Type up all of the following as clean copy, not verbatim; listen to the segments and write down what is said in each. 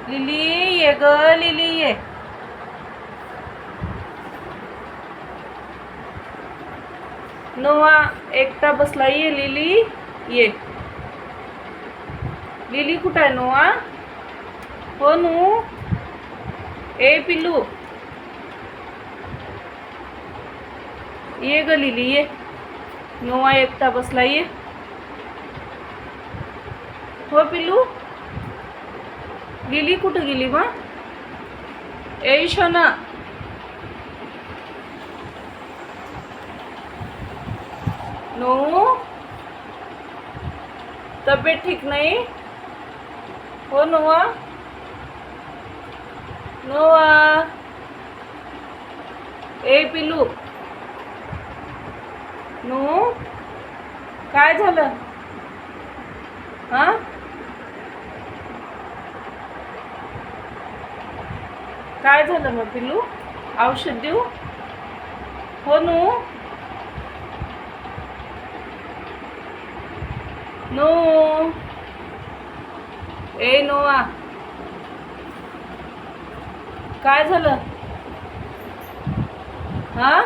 Lily ये ग, lily ये. नोवा एकटा बसला, ये लिली ये. लिली कुठं आहे नोवा? हो नू. ए पिल्लू ये ग, लिली ये. नोवा एकटा बसला, ये. हो पिल्लू. लिली कुठं गेली मग? ए शोना. नो, तब्येत ठीक नाही? हो नोवा. नोवा. ए पिल्लू. नो, काय झालं? हा, काय झालं मग पिल्लू? औषध देऊ? हो नू. नो. ए नोआ, काय झालं? हा,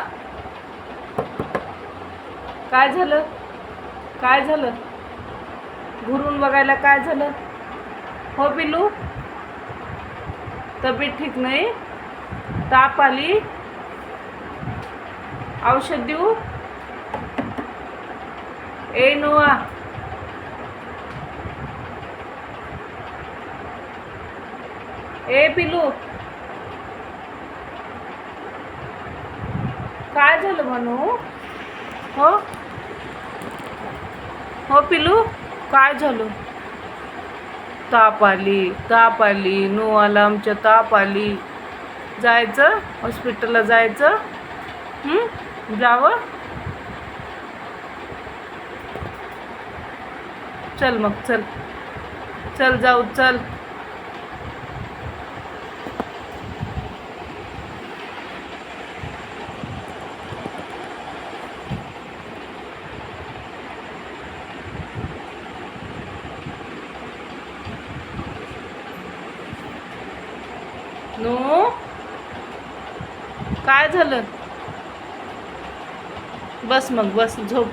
काय झालं? काय झालं? घुरून बघायला काय झालं? हो पिल्लू, तब्येत ठीक नाही? ताप आली? औषध देऊ? ए नोआ. ए पिल्लू, काय झालं म्हणू? हो हो पिल्लू, काय झालं? ताप आली, ताप आली. नोआला आमच्या ताप आली. जायचं हॉस्पिटलला जायचं. जावं. चल मग, चल चल जाऊ, चल. नो, काय झालं? बस मग, बस, झोप.